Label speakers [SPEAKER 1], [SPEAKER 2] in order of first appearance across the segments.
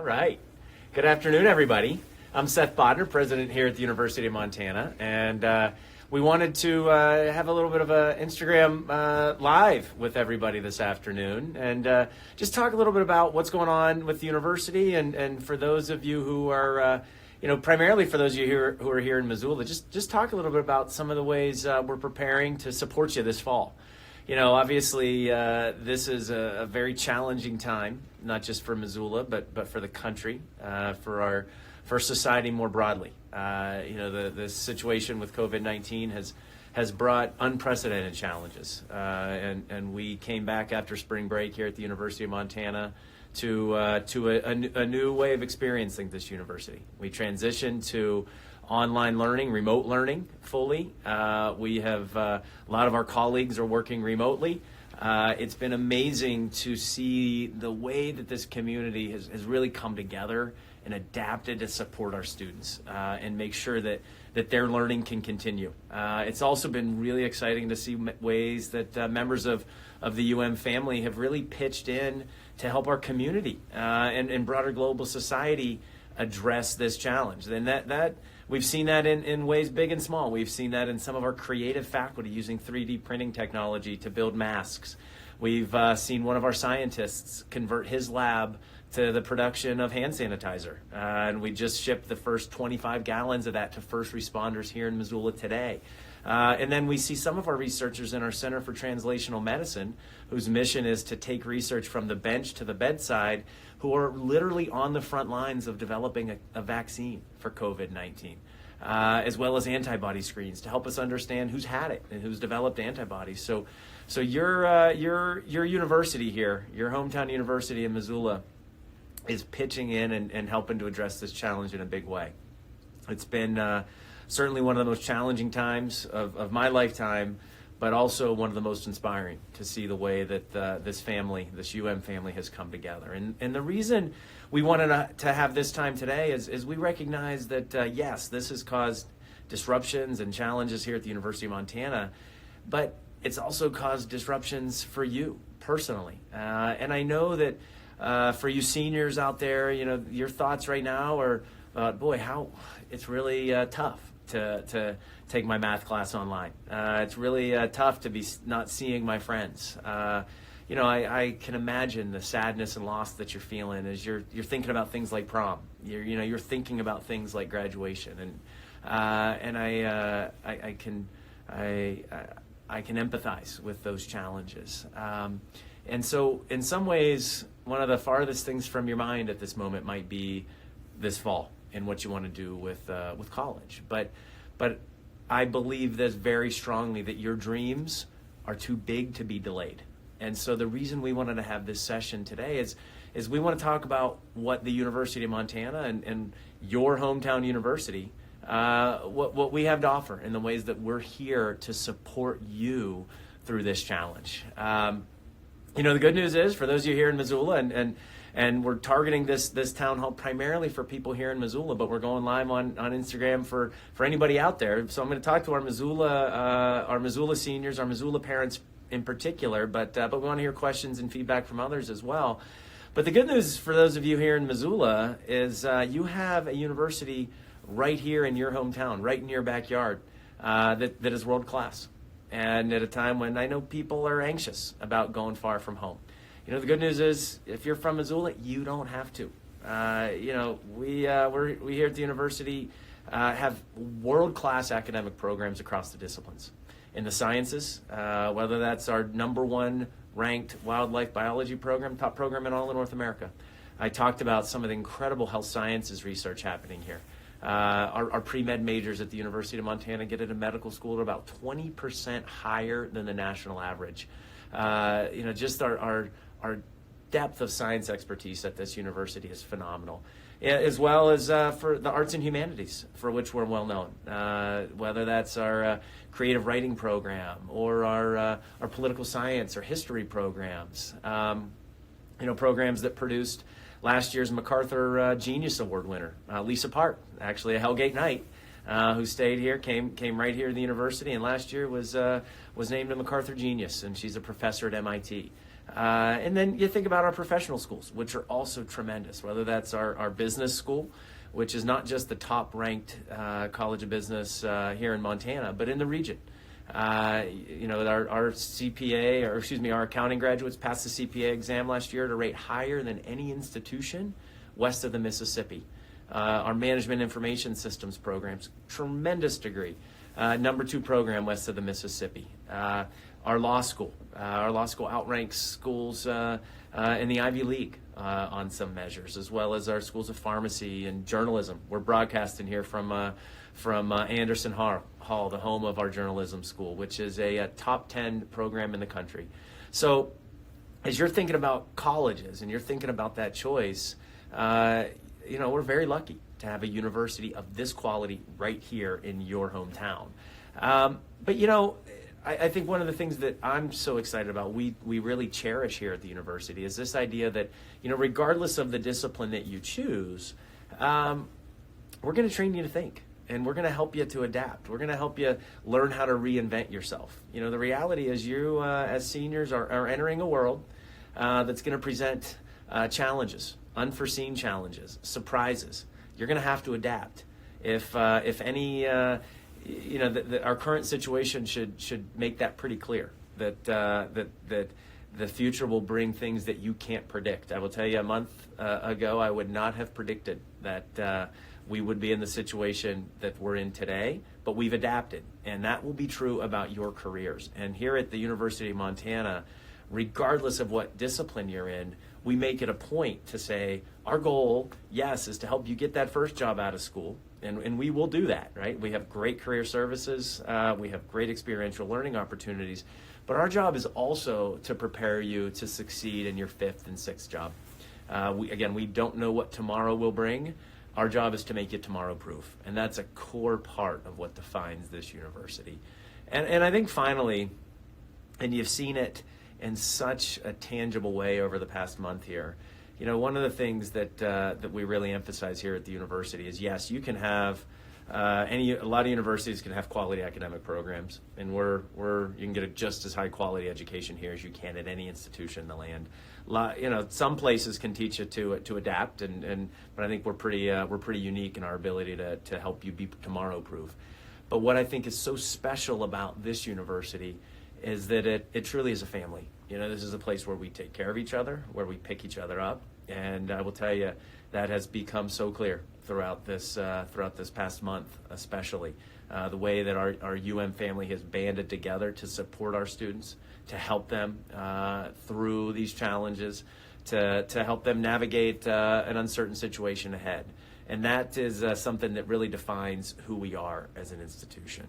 [SPEAKER 1] All right. Good afternoon, everybody. I'm Seth Bodnar, president here at the University of Montana, and we wanted to have a little bit of a Instagram live with everybody this afternoon, and just talk a little bit about what's going on with the university, and for those of you who are, primarily for those of you who are here in Missoula, just talk a little bit about some of the ways we're preparing to support you this fall. Obviously, this is a very challenging time, not just for Missoula, but for the country, for society more broadly. The situation with COVID-19 has brought unprecedented challenges, and we came back after spring break here at the University of Montana to a new way of experiencing this university. We transitioned to online learning, remote learning fully. We have a lot of our colleagues are working remotely. It's been amazing to see the way that this community has really come together and adapted to support our students and make sure that their learning can continue. It's also been really exciting to see ways that members of the UM family have really pitched in to help our community and broader global society address this challenge. And that we've seen that in ways big and small. We've seen that in some of our creative faculty using 3D printing technology to build masks. We've seen one of our scientists convert his lab to the production of hand sanitizer. And we just shipped the first 25 gallons of that to first responders here in Missoula today. And then we see some of our researchers in our Center for Translational Medicine, whose mission is to take research from the bench to the bedside, who are literally on the front lines of developing a vaccine for COVID-19, as well as antibody screens to help us understand who's had it and who's developed antibodies. So your university here, your hometown university in Missoula, is pitching in and helping to address this challenge in a big way. It's been certainly one of the most challenging times of my lifetime, but also one of the most inspiring to see the way that this UM family has come together. And the reason we wanted to have this time today is we recognize that, yes, this has caused disruptions and challenges here at the University of Montana, but it's also caused disruptions for you personally. And I know that for you seniors out there, your thoughts right now are, boy, how it's really tough to take my math class online. It's really tough to be not seeing my friends. I can imagine the sadness and loss that you're feeling as you're thinking about things like prom. You're thinking about things like graduation, and I can empathize with those challenges. And so, in some ways, one of the farthest things from your mind at this moment might be this fall and what you want to do with college. But I believe this very strongly, that your dreams are too big to be delayed. And so the reason we wanted to have this session today is we want to talk about what the University of Montana and your hometown university, what we have to offer in the ways that we're here to support you through this challenge. The good news is, for those of you here in Missoula, and we're targeting this town hall primarily for people here in Missoula, but we're going live on Instagram for anybody out there. So I'm going to talk to our Missoula seniors, our Missoula parents in particular, but we want to hear questions and feedback from others as well. But the good news for those of you here in Missoula is you have a university right here in your hometown, right in your backyard, that is world class. And at a time when I know people are anxious about going far from home. The good news is, if you're from Missoula, you don't have to. We here at the university have world-class academic programs across the disciplines. In the sciences, whether that's our #1 ranked wildlife biology program, top program in all of North America. I talked about some of the incredible health sciences research happening here. Our pre-med majors at the University of Montana get into medical school at about 20% higher than the national average. Just our depth of science expertise at this university is phenomenal, as well as for the arts and humanities, for which we're well known. Whether that's our creative writing program or our political science or history programs, programs that produced last year's MacArthur Genius Award winner, Lisa Park, actually a Hellgate Knight, who stayed here, came right here to the university, and last year was named a MacArthur Genius, and she's a professor at MIT. And then you think about our professional schools, which are also tremendous, whether that's our business school, which is not just the top-ranked college of business here in Montana, but in the region. Our CPA, or excuse me, our accounting graduates passed the CPA exam last year at a rate higher than any institution west of the Mississippi. Our management information systems programs, tremendous degree, number 2 program west of the Mississippi. Our law school outranks schools in the Ivy League on some measures, as well as our schools of pharmacy and journalism. We're broadcasting here from Anderson Hall, the home of our journalism school, which is a top 10 program in the country. So as you're thinking about colleges and you're thinking about that choice, we're very lucky to have a university of this quality right here in your hometown. I think one of the things that I'm so excited about, we really cherish here at the university, is this idea that, regardless of the discipline that you choose, we're going to train you to think, and we're going to help you to adapt. We're going to help you learn how to reinvent yourself. The reality is you, as seniors, are entering a world that's going to present challenges, unforeseen challenges, surprises. You're going to have to adapt. If any... our current situation should make that pretty clear, that the future will bring things that you can't predict. I will tell you, a month ago, I would not have predicted that we would be in the situation that we're in today, but we've adapted, and that will be true about your careers. And here at the University of Montana, regardless of what discipline you're in, we make it a point to say, our goal, yes, is to help you get that first job out of school. And we will do that, right? We have great career services. We have great experiential learning opportunities. But our job is also to prepare you to succeed in your 5th and 6th job. We don't know what tomorrow will bring. Our job is to make you tomorrow-proof. And that's a core part of what defines this university. And I think finally, and you've seen it in such a tangible way over the past month here, one of the things that we really emphasize here at the university is, yes, you can have a lot of universities can have quality academic programs, and you can get a just as high quality education here as you can at any institution in the land. Some places can teach you to adapt, but I think we're pretty unique in our ability to help you be tomorrow proof. But what I think is so special about this university is that it truly is a family. This is a place where we take care of each other, where we pick each other up. And I will tell you, that has become so clear throughout this past month, especially the way that our UM family has banded together to support our students, to help them through these challenges, to help them navigate an uncertain situation ahead. And that is something that really defines who we are as an institution.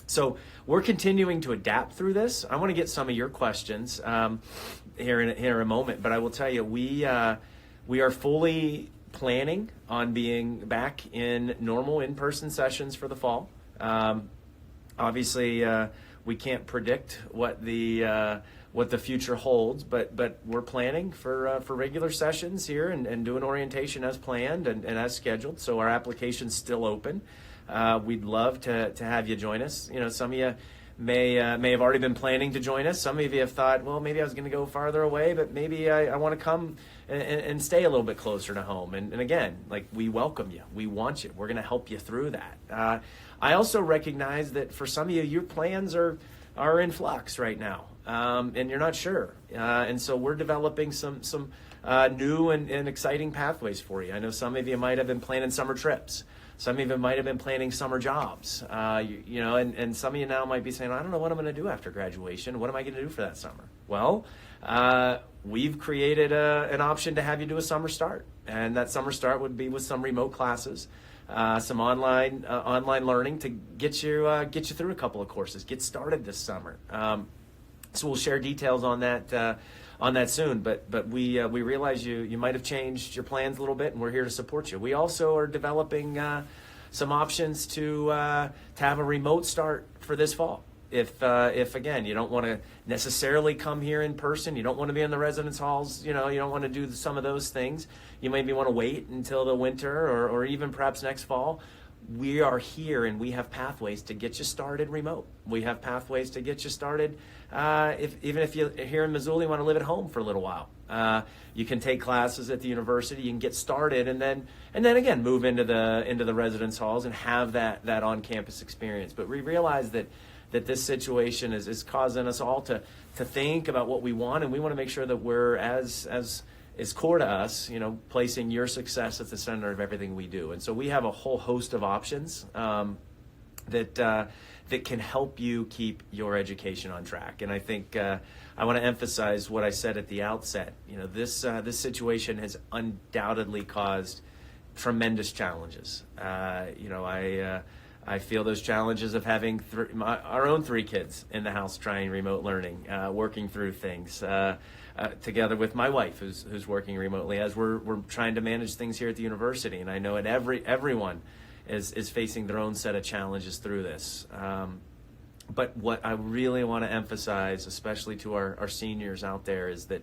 [SPEAKER 1] So we're continuing to adapt through this. I want to get some of your questions here in a moment, but I will tell you, we are fully planning on being back in normal in-person sessions for the fall. Obviously, we can't predict what the future holds, but we're planning for regular sessions here and doing orientation as planned and as scheduled. So our application's still open. We'd love to have you join us. Some of you may have already been planning to join us. Some of you have thought, well, maybe I was going to go farther away, but maybe I want to come and stay a little bit closer to home. And again, we welcome you. We want you. We're going to help you through that. I also recognize that for some of you, your plans are in flux right now, and you're not sure. And so we're developing some new and exciting pathways for you. I know some of you might have been planning summer trips. Some of you might have been planning summer jobs, and some of you now might be saying, I don't know what I'm going to do after graduation. What am I going to do for that summer? Well, we've created an option to have you do a summer start, and that summer start would be with some remote classes, some online learning to get you through a couple of courses, get started this summer. So we'll share details on that soon, but we realize you might have changed your plans a little bit, and we're here to support you. We also are developing some options to have a remote start for this fall. If again, you don't want to necessarily come here in person, you don't want to be in the residence halls, you don't want to do some of those things, you maybe want to wait until the winter or even perhaps next fall, we are here and we have pathways to get you started remote. We have pathways to get you started even if you're here in Missoula, you want to live at home for a little while. You can take classes at the university, you can get started, and then again move into the residence halls and have that on-campus experience. But we realize that this situation is causing us all to think about what we want, and we want to make sure that we're as is core to us, placing your success at the center of everything we do. And so we have a whole host of options that can help you keep your education on track. And I think I want to emphasize what I said at the outset. This situation has undoubtedly caused tremendous challenges. I feel those challenges of having our own 3 kids in the house trying remote learning, working through things. Together with my wife, who's working remotely, as we're trying to manage things here at the university. And I know everyone is facing their own set of challenges through this. But what I really want to emphasize, especially to our seniors out there, is that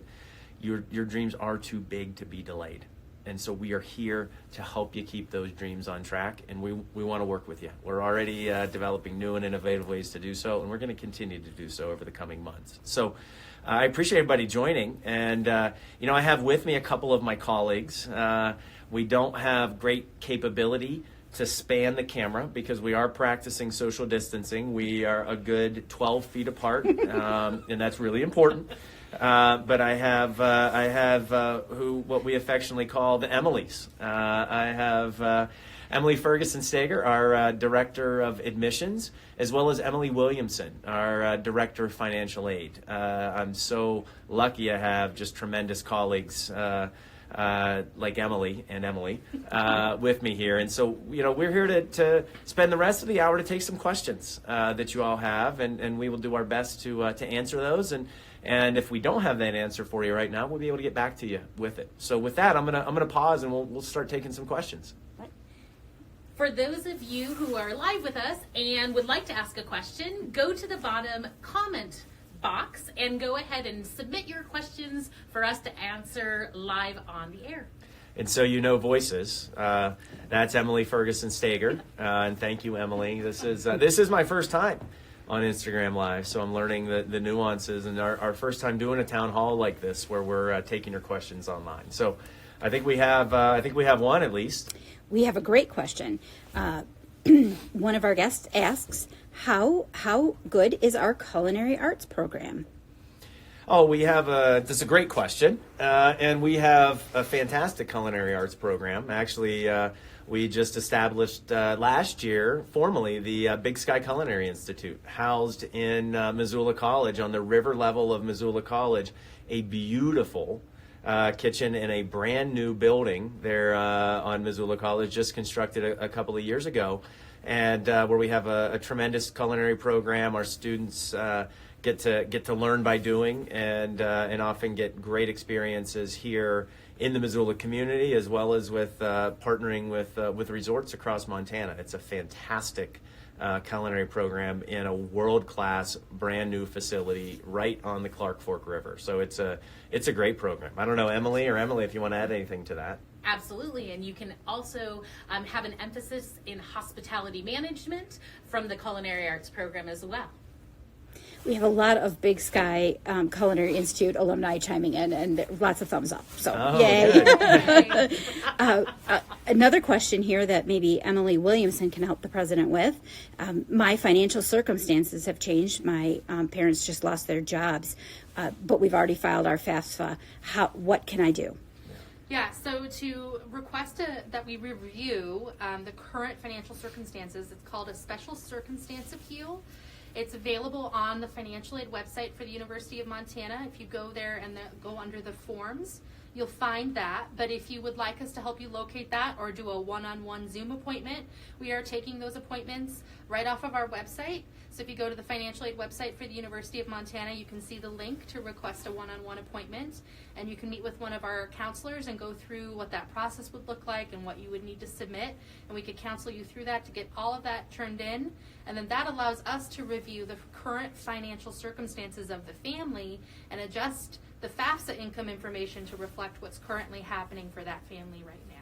[SPEAKER 1] your dreams are too big to be delayed. And so we are here to help you keep those dreams on track, and we want to work with you. We're already developing new and innovative ways to do so, and we're going to continue to do so over the coming months. So I appreciate everybody joining, and I have with me a couple of my colleagues. We don't have great capability to span the camera because we are practicing social distancing. We are a good 12 feet apart, and that's really important. But I have what we affectionately call the Emilys. I have Emily Ferguson-Stager, our Director of Admissions, as well as Emily Williamson, our Director of Financial Aid. I'm so lucky I have just tremendous colleagues like Emily and Emily with me here. And so, we're here to spend the rest of the hour to take some questions that you all have, and we will do our best to answer those. And if we don't have that answer for you right now, we'll be able to get back to you with it. So with that, I'm gonna pause, and we'll start taking some questions.
[SPEAKER 2] For those of you who are live with us and would like to ask a question, go to the bottom comment box and go ahead and submit your questions for us to answer live on the air.
[SPEAKER 1] And so voices. That's Emily Ferguson-Stager, and thank you, Emily. This is my first time on Instagram Live, so I'm learning the nuances, and our first time doing a town hall like this where we're taking your questions online. So I think we have one at least.
[SPEAKER 3] We have a great question. One of our guests asks, how good is our culinary arts program?
[SPEAKER 1] Oh, that's a great question. And we have a fantastic culinary arts program. Actually, we just established last year, formally, the Big Sky Culinary Institute, housed in Missoula College, on the river level of Missoula College, a beautiful kitchen in a brand new building there on Missoula College, just constructed a couple of years ago, and where we have a tremendous culinary program. Our students get to learn by doing, and often get great experiences here in the Missoula community, as well as with partnering with resorts across Montana. It's a fantastic culinary program in a world-class, brand new facility right on the Clark Fork River. So it's a great program. I don't know, Emily, if you want to add anything to that.
[SPEAKER 2] Absolutely, and you can also have an emphasis in hospitality management from the Culinary Arts program as well.
[SPEAKER 3] We have a lot of Big Sky Culinary Institute alumni chiming in, and lots of thumbs up. So, yay! Another question here that maybe Emily Williamson can help the president with. My financial circumstances have changed. My parents just lost their jobs, but we've already filed our FAFSA. What can I do?
[SPEAKER 4] Yeah, so to request that we review the current financial circumstances, it's called a special circumstance appeal. It's available on the financial aid website for the University of Montana. If you go there and go under the forms, you'll find that. But if you would like us to help you locate that or do a one-on-one Zoom appointment, we are taking those appointments right off of our website. So if you go to the financial aid website for the University of Montana, you can see the link to request a one-on-one appointment, and you can meet with one of our counselors and go through what that process would look like and what you would need to submit, and we could counsel you through that to get all of that turned in. And then that allows us to review the current financial circumstances of the family and adjust the FAFSA income information to reflect what's currently happening for that family right now.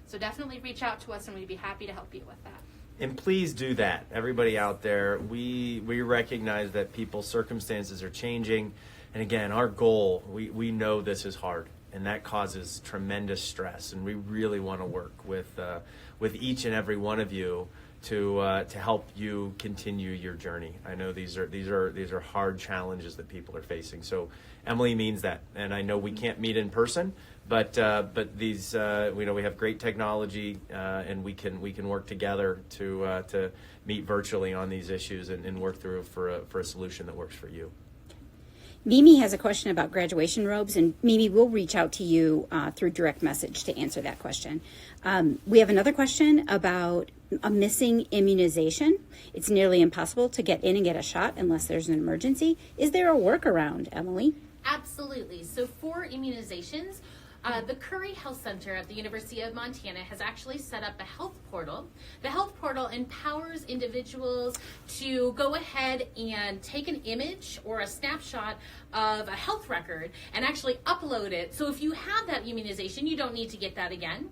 [SPEAKER 4] So definitely reach out to us, and we'd be happy to help you with that.
[SPEAKER 1] And please do that. Everybody out there, we recognize that people's circumstances are changing. And again, our goal, we know this is hard, and that causes tremendous stress. And we really want to work with each and every one of you to help you continue your journey. I know these are hard challenges that people are facing. So Emily means that, and I know we can't meet in person, but these we have great technology, and we can work together to meet virtually on these issues and work through for a solution that works for you.
[SPEAKER 3] Mimi has a question about graduation robes, and Mimi, we'll reach out to you through direct message to answer that question. We have another question about a missing immunization. It's nearly impossible to get in and get a shot unless there's an emergency. Is there a workaround, Emily?
[SPEAKER 2] Absolutely. So for immunizations, the Curry Health Center at the University of Montana has actually set up a health portal. The health portal empowers individuals to go ahead and take an image or a snapshot of a health record and actually upload it. So if you have that immunization, you don't need to get that again.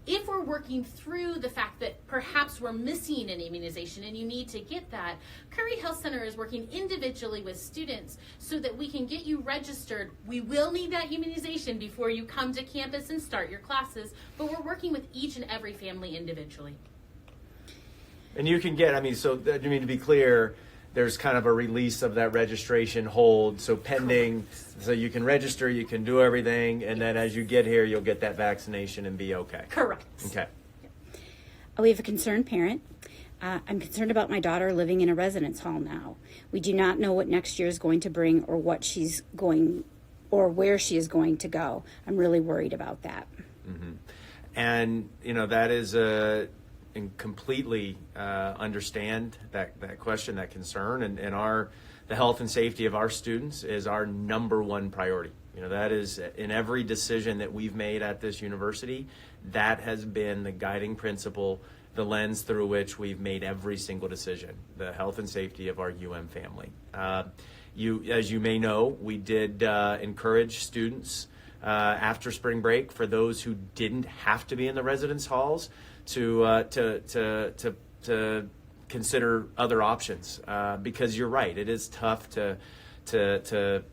[SPEAKER 2] If we're working through the fact that perhaps we're missing an immunization and you need to get that, Curry Health Center is working individually with students so that we can get you registered. We will need that immunization before you come to campus and start your classes, but we're working with each and every family individually.
[SPEAKER 1] And you can get, to be clear, there's kind of a release of that registration hold, so pending, so you can register, you can do everything, and then as you get here, you'll get that vaccination and be okay.
[SPEAKER 2] Correct.
[SPEAKER 1] Okay.
[SPEAKER 3] We have a concerned parent. I'm concerned about my daughter living in a residence hall now. We do not know what next year is going to bring or where she is going to go. I'm really worried about that.
[SPEAKER 1] Mm-hmm. And, that is and completely understand that question, that concern, and the health and safety of our students is our number one priority. That is in every decision that we've made at this university. That has been the guiding principle, the lens through which we've made every single decision, the health and safety of our family. As you may know, we did encourage students after spring break, for those who didn't have to be in the residence halls, to consider other options, because you're right, it is tough to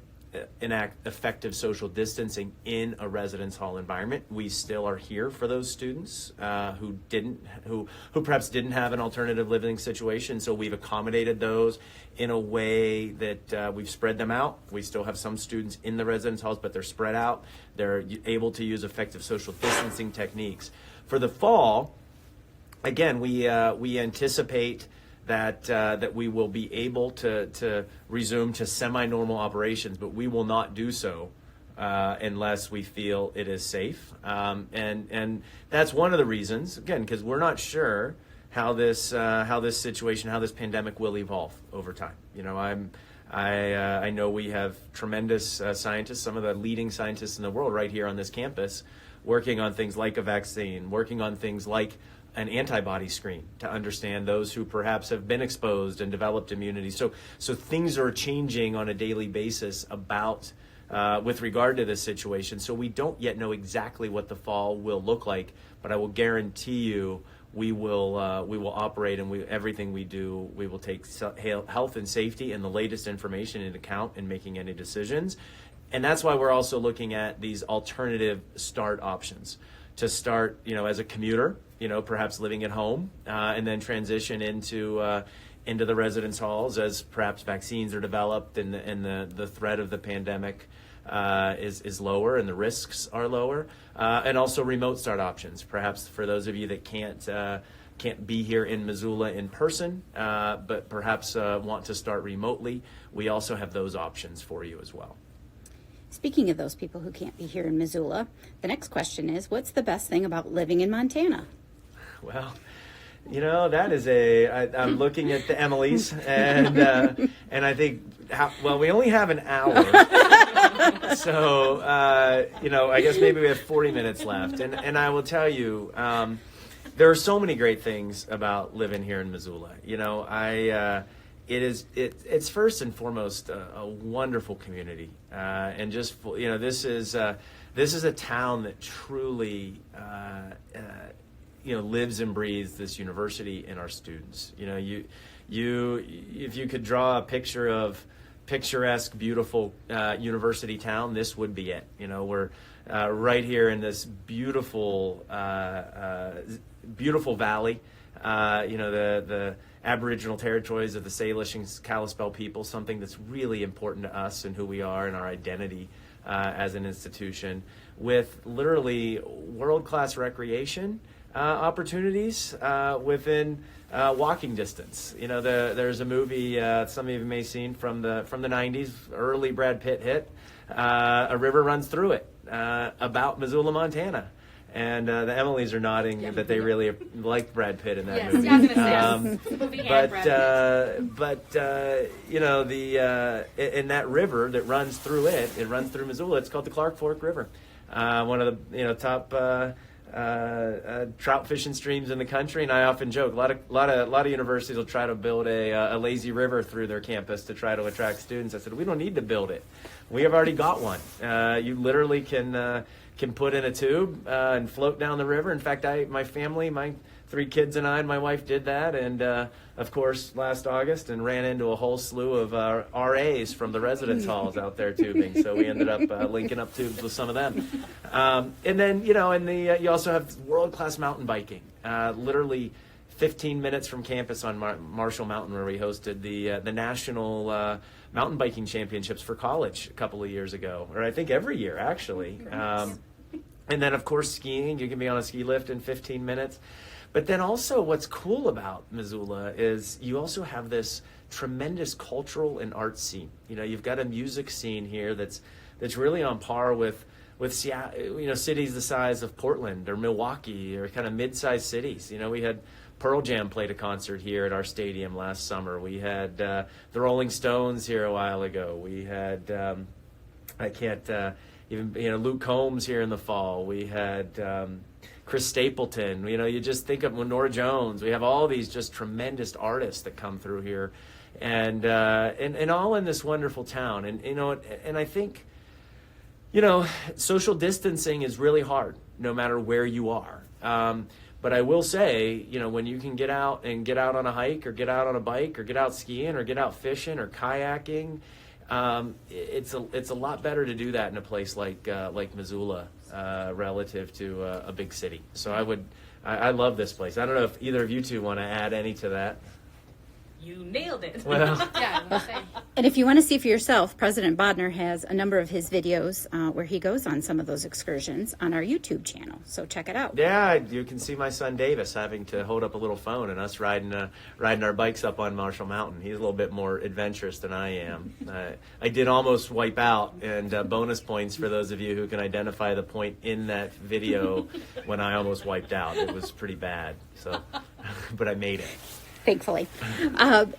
[SPEAKER 1] enact effective social distancing in a residence hall environment. We still are here for those students who perhaps didn't have an alternative living situation. So we've accommodated those in a way that we've spread them out. We still have some students in the residence halls, but they're spread out. They're able to use effective social distancing techniques. For the fall, again, we anticipate that we will be able to resume to semi-normal operations, but we will not do so unless we feel it is safe. And that's one of the reasons, again, because we're not sure how this situation, how this pandemic will evolve over time. I know we have tremendous scientists, some of the leading scientists in the world right here on this campus, working on things like a vaccine, working on things like an antibody screen to understand those who perhaps have been exposed and developed immunity. So things are changing on a daily basis about with regard to this situation. So we don't yet know exactly what the fall will look like, but I will guarantee you we will operate, and everything we do, we will take health and safety and the latest information into account in making any decisions. And that's why we're also looking at these alternative start options to start, as a commuter, perhaps living at home, and then transition into the residence halls as perhaps vaccines are developed and the threat of the pandemic is lower and the risks are lower, and also remote start options, perhaps for those of you that can't be here in Missoula in person, but perhaps want to start remotely. We also have those options for you as well.
[SPEAKER 3] Speaking of those people who can't be here in Missoula, the next question is, what's the best thing about living in Montana?
[SPEAKER 1] Well, that is I'm looking at the Emily's, and I think, we only have an hour, so, I guess maybe we have 40 minutes left, and I will tell you, there are so many great things about living here in Missoula. It's first and foremost a wonderful community, and just this is a town that truly lives and breathes this university and our students. If you could draw a picture of picturesque, beautiful university town, this would be it. We're right here in this beautiful, beautiful valley. The Aboriginal territories of the Salish and Kalispel people, something that's really important to us and who we are and our identity as an institution, with literally world-class recreation opportunities within walking distance. There's a movie some of you may have seen from the 90s, early Brad Pitt hit. A river runs through it about Missoula, Montana. And the Emilys are nodding that they really liked Brad Pitt in that movie.
[SPEAKER 4] Yeah, I was gonna say, movie and Brad Pitt.
[SPEAKER 1] In that river that runs through it runs through Missoula. It's called the Clark Fork River, one of the top trout fishing streams in the country. And I often joke, a lot of universities will try to build a lazy river through their campus to try to attract students. I said, we don't need to build it. We have already got one. You literally can put in a tube and float down the river. In fact, my family, my 3 kids and I and my wife did that, and of course last August, and ran into a whole slew of RAs from the residence halls out there tubing. So we ended up linking up tubes with some of them. And then you also have world-class mountain biking. Literally 15 minutes from campus on Marshall Mountain, where we hosted the national mountain biking championships for college a couple of years ago, or I think every year actually. And then, of course, skiing. You can be on a ski lift in 15 minutes. But then also what's cool about Missoula is you also have this tremendous cultural and art scene. You've got a music scene here that's really on par with Seattle, cities the size of Portland or Milwaukee or kind of mid-sized cities. We had Pearl Jam played a concert here at our stadium last summer. We had the Rolling Stones here a while ago. We had, Luke Combs here in the fall. We had Chris Stapleton. You just think of Norah Jones. We have all these just tremendous artists that come through here, and all in this wonderful town. And I think, social distancing is really hard, no matter where you are. But I will say, when you can get out on a hike, or get out on a bike, or get out skiing, or get out fishing, or kayaking. It's a lot better to do that in a place like Missoula relative to a big city. So I love this place. I don't know if either of you two want to add any to that.
[SPEAKER 2] You nailed it.
[SPEAKER 1] Well,
[SPEAKER 4] Yeah, I was gonna say.
[SPEAKER 3] And if you want to see for yourself, President Bodnar has a number of his videos where he goes on some of those excursions on our YouTube channel. So check it out.
[SPEAKER 1] yeah, you can see my son Davis having to hold up a little phone and us riding our bikes up on Marshall Mountain. He's a little bit more adventurous than I am. I did almost wipe out, and bonus points for those of you who can identify the point in that video when I almost wiped out. It was pretty bad. So, but I made it.
[SPEAKER 3] Thankfully.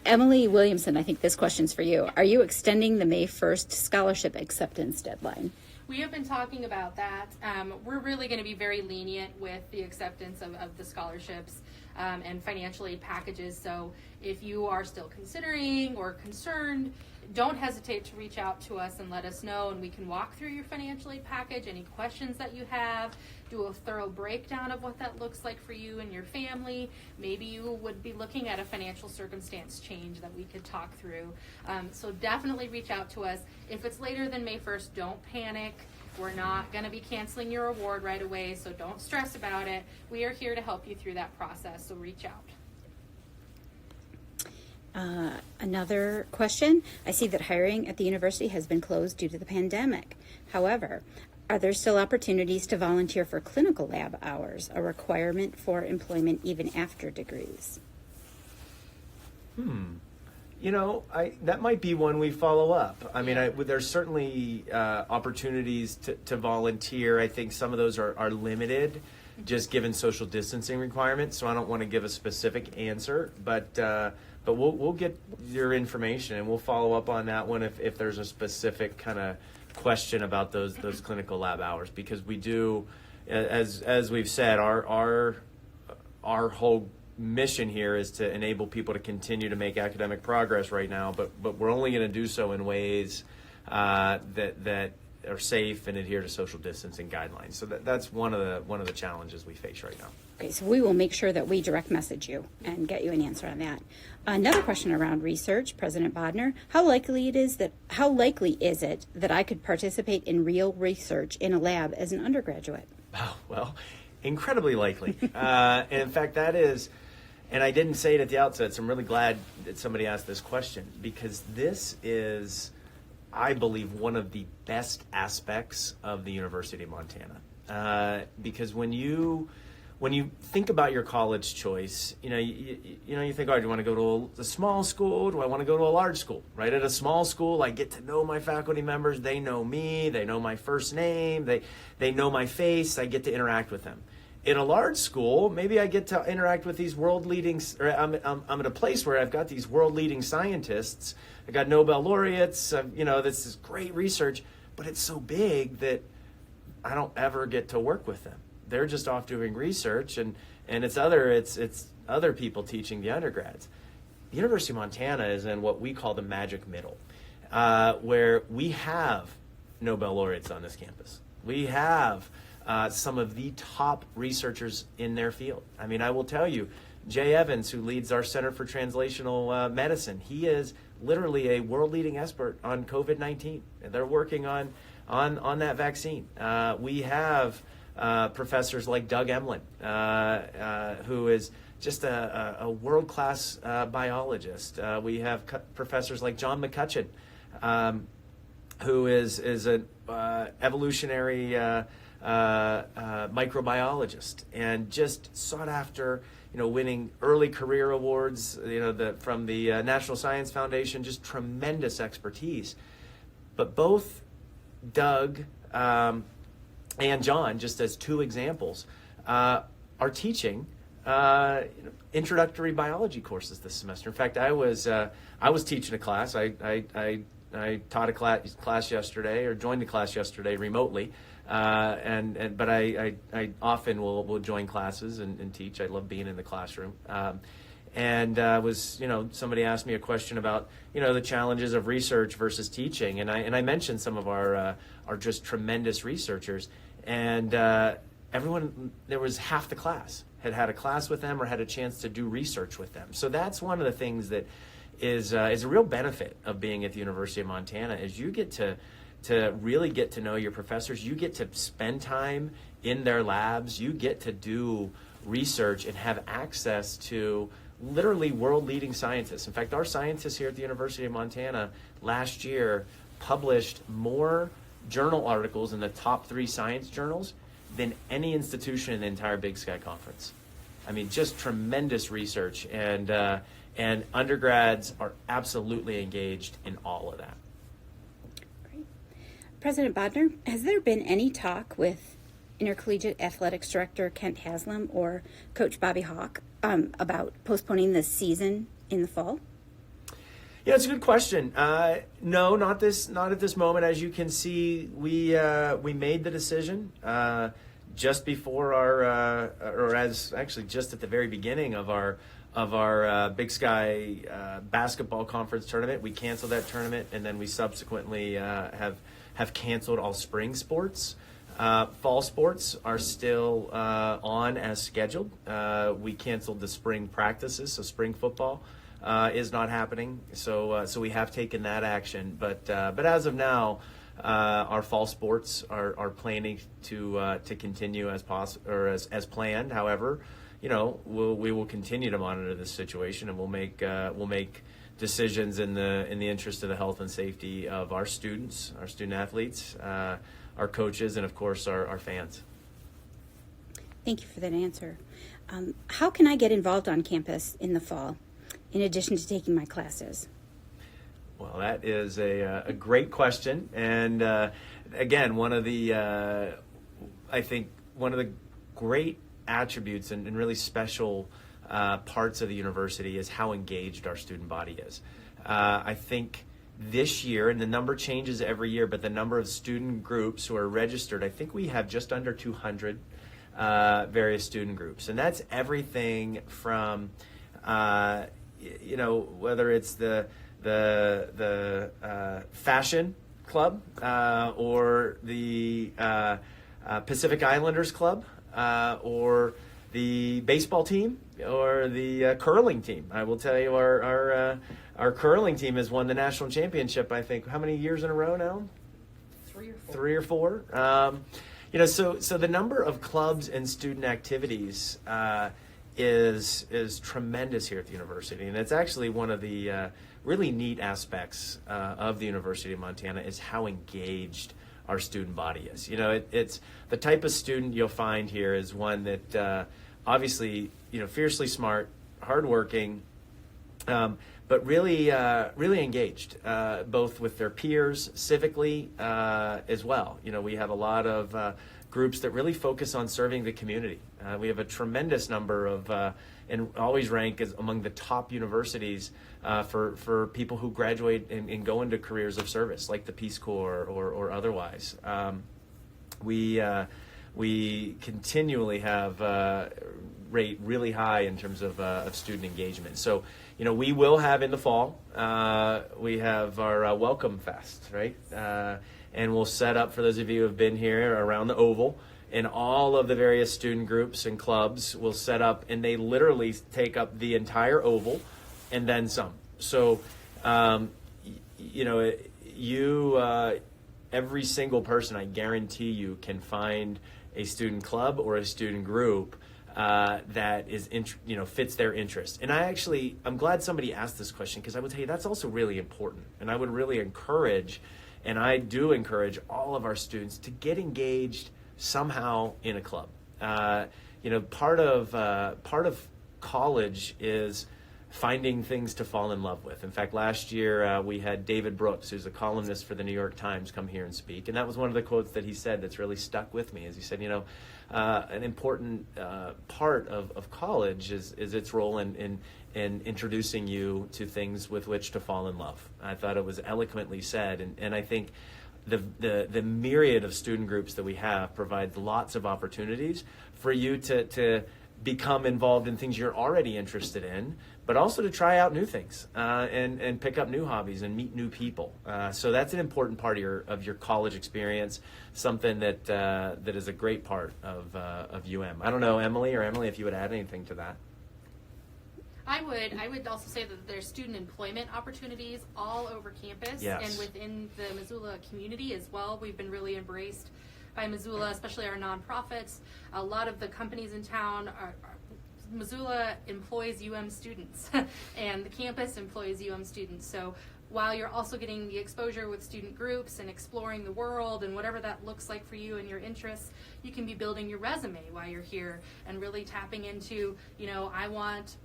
[SPEAKER 3] Emily Williamson, I think this question's for you. Are you extending the May 1st scholarship acceptance deadline?
[SPEAKER 4] We have been talking about that. We're really going to be very lenient with the acceptance of the scholarships and financial aid packages. So if you are still considering or concerned, don't hesitate to reach out to us and let us know, and we can walk through your financial aid package, any questions that you have, do a thorough breakdown of what that looks like for you and your family. Maybe you would be looking at a financial circumstance change that we could talk through. So definitely reach out to us. If it's later than May 1st, don't panic. We're not going to be canceling your award right away, so don't stress about it. We are here to help you through that process, so reach out.
[SPEAKER 3] Another question. I see that hiring at the university has been closed due to the pandemic. However, are there still opportunities to volunteer for clinical lab hours, a requirement for employment even after degrees?
[SPEAKER 1] That might be one we follow up. I mean, there's certainly opportunities to volunteer. I think some of those are limited, just given social distancing requirements. So I don't want to give a specific answer, but we'll get your information and we'll follow up on that one if there's a specific kind of question about those clinical lab hours, because we do, as we've said, our whole mission here is to enable people to continue to make academic progress right now, but we're only going to do so in ways that are safe and adhere to social distancing guidelines. So that's one of the challenges we face right now.
[SPEAKER 3] Okay, so we will make sure that we direct message you and get you an answer on that. Another question around research, President Bodnar, how likely is it that I could participate in real research in a lab as an undergraduate?
[SPEAKER 1] Oh, well, incredibly likely. And in fact, that is, and I didn't say it at the outset, so I'm really glad that somebody asked this question, because this is, I believe, one of the best aspects of the University of Montana. Because when you think about your college choice, you think, oh, do you want to go to a small school? Do I want to go to a large school? Right? At a small school, I get to know my faculty members. They know me. They know my first name. They know my face. I get to interact with them. In a large school, maybe I get to interact with these world-leading, or I'm at a place where I've got these world-leading scientists. I got Nobel laureates. This is great research, but it's so big that I don't ever get to work with them. They're just off doing research, and it's other people teaching the undergrads. The University of Montana is in what we call the magic middle, where we have Nobel laureates on this campus. We have some of the top researchers in their field. I mean, I will tell you, Jay Evans, who leads our Center for Translational Medicine, he is literally a world-leading expert on COVID-19. They're working on that vaccine. We have professors like Doug Emlin, who is just a world-class biologist. We have professors like John McCutcheon, who is an evolutionary microbiologist and just sought after, winning early career awards, from the National Science Foundation, just tremendous expertise. But both Doug and John, just as two examples, are teaching introductory biology courses this semester. In fact, I was teaching a class. I taught a class yesterday, or joined the class yesterday remotely, but I often will join classes and teach. I love being in the classroom. Somebody asked me a question about, the challenges of research versus teaching, and I mentioned some of our just tremendous researchers, and everyone, there was half the class had a class with them or had a chance to do research with them. So that's one of the things that is a real benefit of being at the University of Montana, is you get to really get to know your professors. You get to spend time in their labs. You get to do research and have access to literally world-leading scientists. In fact, our scientists here at the University of Montana last year published more journal articles in the top 3 science journals than any institution in the entire Big Sky Conference. I mean, just tremendous research, and undergrads are absolutely engaged in all of that.
[SPEAKER 3] Great. President Bodnar, has there been any talk with Intercollegiate Athletics Director Kent Haslam or Coach Bobby Hawk about postponing the season in the fall?
[SPEAKER 1] Yeah, it's a good question. No, not at this moment. As you can see, we made the decision just before just at the very beginning of our Big Sky basketball conference tournament. We canceled that tournament, and then we subsequently have canceled all spring sports. Fall sports are still on as scheduled. We canceled the spring practices, so spring football is not happening. So we have taken that action. But as of now, our fall sports are planning to continue as planned. However, we will continue to monitor this situation, and we'll make decisions in the interest of the health and safety of our students, our student athletes, our coaches, and of course our fans.
[SPEAKER 3] Thank you for that answer. How can I get involved on campus in the fall, in addition to taking my classes?
[SPEAKER 1] Well, that is a great question, and again, one of the great attributes and really special parts of the university is how engaged our student body is. I think this year, and the number changes every year, but the number of student groups who are registered, I think we have just under 200 various student groups, and that's everything from whether it's the fashion Club or the Pacific Islanders Club or the baseball team or the curling team. I will tell you, our curling team has won the national championship, I think, how many years in a row now? 3 or 4. So the number of clubs and student activities is tremendous here at the university, and it's actually one of the really neat aspects of the University of Montana is how engaged our student body is. It's the type of student you'll find here is one that obviously fiercely smart, hardworking, but really engaged, both with their peers, civically, as well. We have a lot of groups that really focus on serving the community. We have a tremendous number of, and always rank as among the top universities for people who graduate and go into careers of service, like the Peace Corps or otherwise. We continually have rate really high in terms of student engagement. So, we will have in the fall, we have our Welcome Fest, right? And we'll set up, for those of you who have been here, around the Oval, and all of the various student groups and clubs will set up, and they literally take up the entire Oval and then some. So, every single person, I guarantee you, can find a student club or a student group that is fits their interest. And I'm glad somebody asked this question, because I would tell you that's also really important. And I would really encourage, and I do encourage all of our students to get engaged somehow in a club. Part of college is finding things to fall in love with. In fact, last year we had David Brooks, who's a columnist for the New York Times, come here and speak. And that was one of the quotes that he said that's really stuck with me, is he said, an important part of college is its role in introducing you to things with which to fall in love. I thought it was eloquently said, and I think the myriad of student groups that we have provides lots of opportunities for you to become involved in things you're already interested in, but also to try out new things and pick up new hobbies and meet new people. So that's an important part of your college experience, something that is a great part of UM. I don't know, Emily, if you would add anything to that.
[SPEAKER 4] I would also say that there's student employment opportunities all over campus,
[SPEAKER 1] Yes.
[SPEAKER 4] and within the Missoula community as well. We've been really embraced by Missoula, especially our nonprofits. A lot of the companies in town Missoula employs UM students and the campus employs UM students. So while you're also getting the exposure with student groups and exploring the world and whatever that looks like for you and your interests, you can be building your resume while you're here and really tapping into,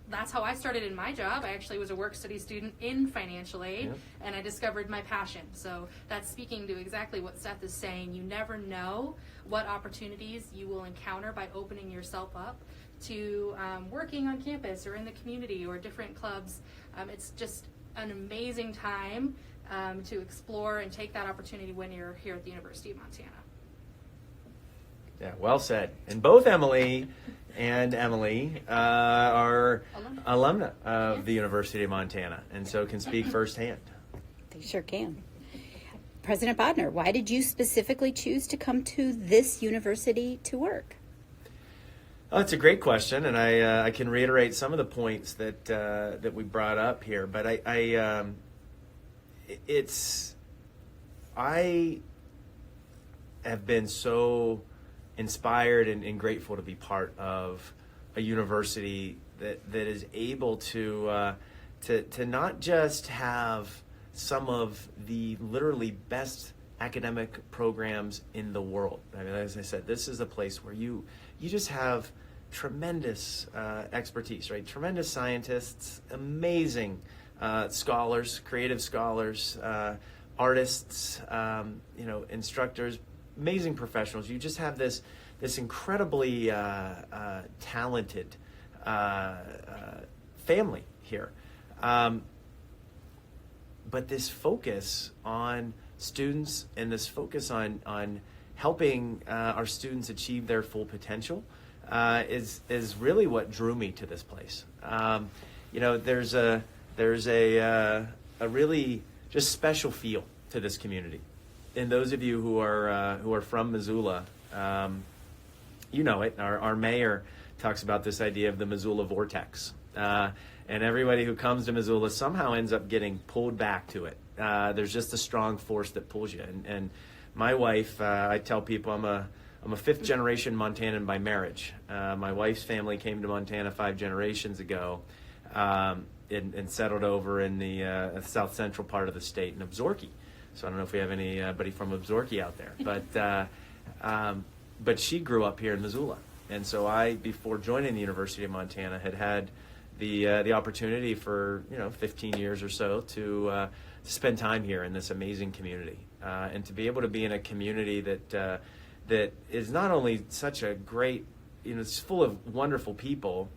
[SPEAKER 4] that's how I started in my job. I actually was a work study student in financial aid, and I discovered my passion. So that's speaking to exactly what Seth is saying. You never know what opportunities you will encounter by opening yourself up to working on campus or in the community or different clubs. It's just an amazing time to explore and take that opportunity when you're here at the University of Montana.
[SPEAKER 1] Yeah, well said. And both Emily and Emily are alumna of the University of Montana, and so can speak firsthand.
[SPEAKER 3] They sure can. President Bodnar, why did you specifically choose to come to this university to work?
[SPEAKER 1] Oh, it's a great question, and I can reiterate some of the points that we brought up here. But I have been so inspired and grateful to be part of a university that is able to not just have some of the literally best academic programs in the world. I mean, as I said, this is a place where you just have tremendous expertise, right? Tremendous scientists, amazing scholars, creative scholars, artists, instructors, amazing professionals. You just have this incredibly talented family here. But this focus on students and this focus on helping our students achieve their full potential is really what drew me to this place. There's a really just special feel to this community. and those of you who are from Missoula, you know it. Our mayor talks about this idea of the Missoula vortex. And everybody who comes to Missoula somehow ends up getting pulled back to it. There's just a strong force that pulls you. And my wife, I tell people I'm a fifth generation Montanan by marriage. My wife's family came to Montana 5 generations ago and settled over in the south central part of the state in Absaroka. So I don't know if we have anybody from Absaroka out there, but she grew up here in Missoula. And so I, before joining the University of Montana, had the opportunity for 15 years or so to spend time here in this amazing community, and to be able to be in a community that is not only such a great, it's full of wonderful people,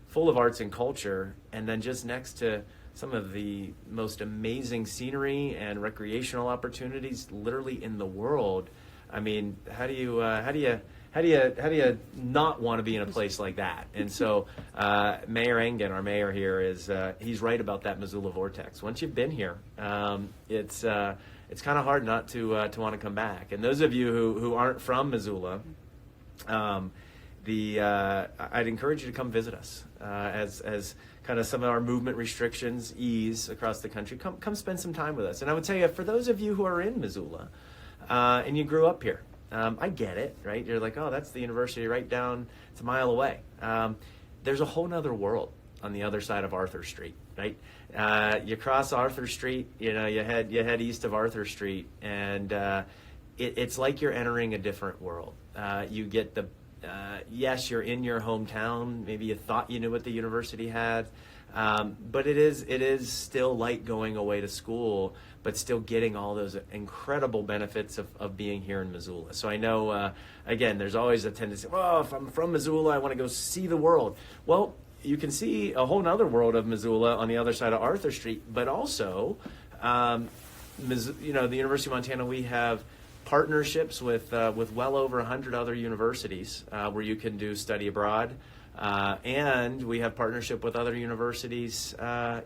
[SPEAKER 1] full of arts and culture, and then just next to some of the most amazing scenery and recreational opportunities literally in the world. I mean, how do you not want to be in a place like that? And so Mayor Engen, our mayor here, he's right about that Missoula vortex. Once you've been here, it's kind of hard not to want to come back. And those of you who aren't from Missoula, I'd encourage you to come visit us as kind of some of our movement restrictions ease across the country. Come spend some time with us. And I would tell you, for those of you who are in Missoula and you grew up here, I get it, right? You're like, oh, that's the university right down, it's a mile away. There's a whole nother world on the other side of Arthur Street, right? You cross Arthur Street, you head east of Arthur Street, and it's like you're entering a different world. You get yes, you're in your hometown. Maybe you thought you knew what the university had, but it is still like going away to school, but still getting all those incredible benefits of being here in Missoula. So I know, again, there's always a tendency, well, if I'm from Missoula, I want to go see the world. Well, you can see a whole other world of Missoula on the other side of Arthur Street, but also, the University of Montana, we have partnerships with well over 100 other universities where you can do study abroad. And we have partnership with other universities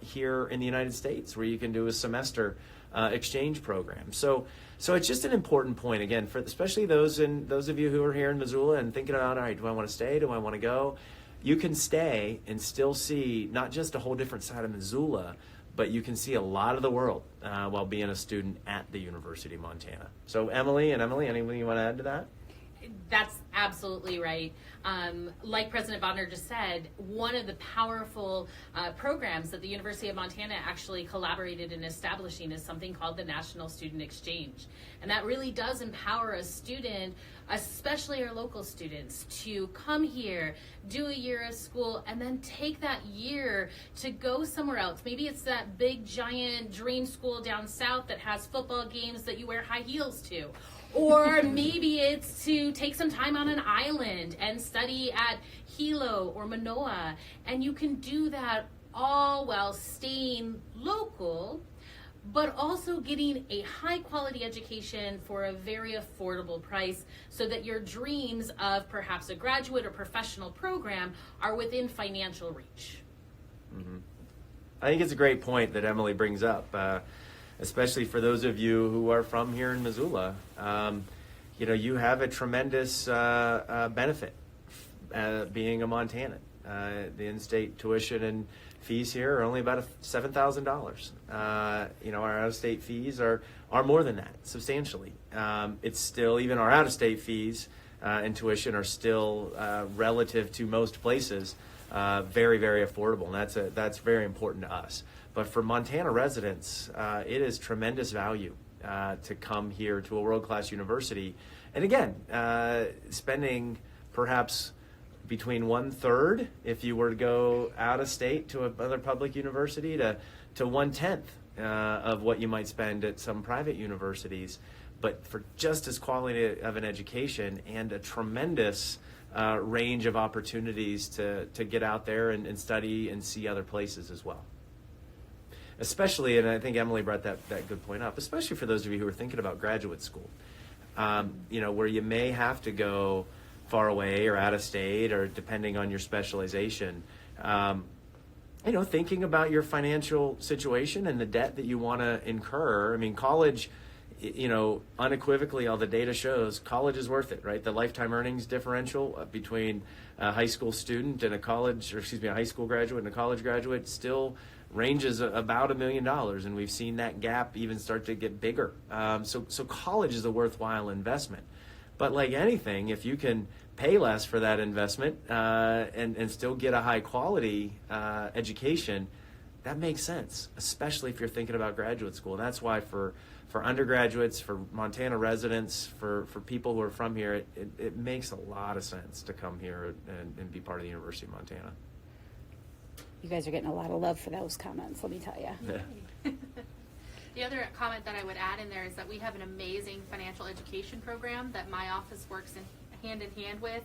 [SPEAKER 1] here in the United States where you can do a semester exchange program. So it's just an important point, again, for especially those of you who are here in Missoula and thinking about, all right, do I want to stay? Do I want to go? You can stay and still see not just a whole different side of Missoula, but you can see a lot of the world while being a student at the University of Montana. So Emily, anything you want to add to that?
[SPEAKER 2] That's absolutely right. Like President Bodnar just said, one of the powerful programs that the University of Montana actually collaborated in establishing is something called the National Student Exchange. And that really does empower a student, especially our local students, to come here, do a year of school, and then take that year to go somewhere else. Maybe it's that big, giant dream school down south that has football games that you wear high heels to. Or maybe it's to take some time on an island and study at Hilo or Manoa. And you can do that all while staying local, but also getting a high quality education for a very affordable price so that your dreams of perhaps a graduate or professional program are within financial reach.
[SPEAKER 1] Mm-hmm. I think it's a great point that Emily brings up. Especially for those of you who are from here in Missoula, you have a tremendous benefit being a Montanan. The in-state tuition and fees here are only about $7,000. Our out-of-state fees are more than that, substantially. It's still, even our out-of-state fees and tuition are still relative to most places very, very affordable, and that's very important to us. But for Montana residents, it is tremendous value to come here to a world-class university. And again, spending perhaps between 1/3, if you were to go out of state to another public university, to 1/10 of what you might spend at some private universities, but for just as quality of an education and a tremendous range of opportunities to get out there and study and see other places as well. Especially, and I think Emily brought that good point up, especially for those of you who are thinking about graduate school, where you may have to go far away or out of state, or depending on your specialization, thinking about your financial situation and the debt that you want to incur. I mean, college unequivocally, all the data shows college is worth it, right? The lifetime earnings differential between a high school student and a high school graduate and a college graduate still ranges about $1 million, and we've seen that gap even start to get bigger. So college is a worthwhile investment. But like anything, if you can pay less for that investment and still get a high quality education, that makes sense, especially if you're thinking about graduate school. And that's why for undergraduates, for Montana residents, for people who are from here, it makes a lot of sense to come here and be part of the University of Montana.
[SPEAKER 3] You guys are getting a lot of love for those comments, let me tell you.
[SPEAKER 1] Yeah.
[SPEAKER 4] The other comment that I would add in there is that we have an amazing financial education program that my office works hand in hand with,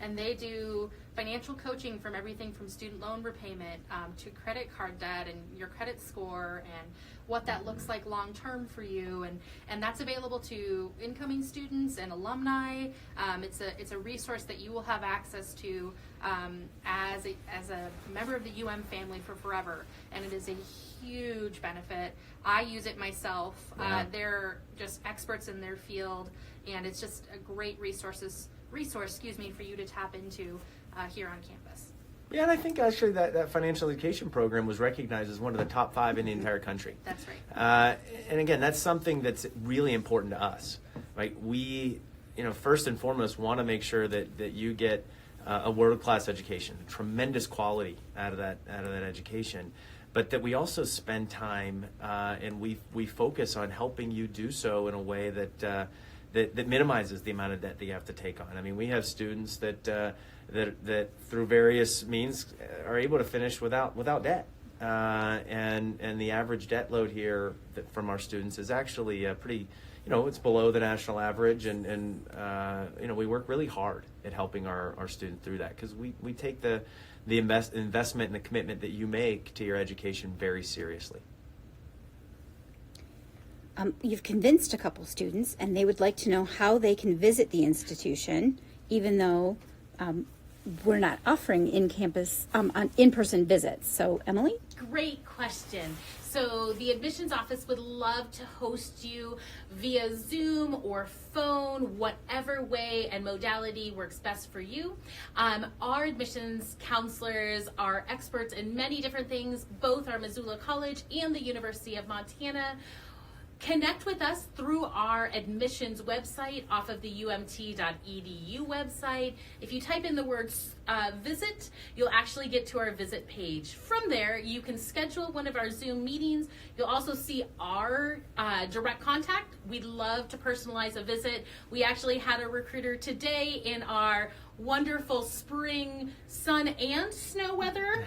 [SPEAKER 4] and they do financial coaching from everything from student loan repayment to credit card debt and your credit score and what that looks like long term for you, and that's available to incoming students and alumni. It's a resource that you will have access to as a member of the UM family for forever, and it is a huge benefit. I use it myself.
[SPEAKER 1] Yeah.
[SPEAKER 4] They're just experts in their field, and it's just a great resource for you to tap into here on campus.
[SPEAKER 1] Yeah, and I think actually that financial education program was recognized as one of the top 5 in the entire country.
[SPEAKER 4] That's right.
[SPEAKER 1] And again, that's something that's really important to us, right? We, first and foremost, want to make sure that you get a world-class education, tremendous quality out of that education, but that we also spend time and we focus on helping you do so in a way that minimizes the amount of debt that you have to take on. I mean, we have students that through various means are able to finish without debt, and the average debt load here from our students is actually pretty, it's below the national average, and we work really hard at helping our students through that, because we take the investment and the commitment that you make to your education very seriously.
[SPEAKER 3] You've convinced a couple students, and they would like to know how they can visit the institution, even though we're not offering in-person visits. So, Emily?
[SPEAKER 2] Great question. So the admissions office would love to host you via Zoom or phone, whatever way and modality works best for you. Our admissions counselors are experts in many different things, both our Missoula College and the University of Montana. Connect with us through our admissions website off of the umt.edu website. If you type in the words visit, you'll actually get to our visit page. From there, you can schedule one of our Zoom meetings. You'll also see our direct contact. We'd love to personalize a visit. We actually had a recruiter today in our wonderful spring sun and snow weather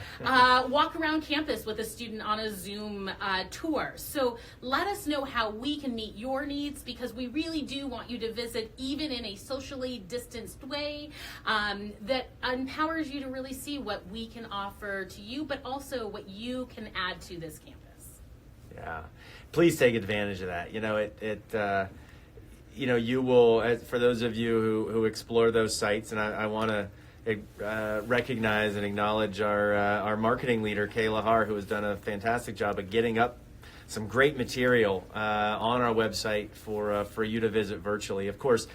[SPEAKER 2] walk around campus with a student on a Zoom tour. So let us know how we can meet your needs, because we really do want you to visit even in a socially distanced way that empowers you to really see what we can offer to you, but also what you can add to this campus.
[SPEAKER 1] Yeah, please take advantage of that. You will, for those of you who explore those sites, and I want to recognize and acknowledge our marketing leader, Kayla Har, who has done a fantastic job of getting up some great material on our website for you to visit virtually. Of course,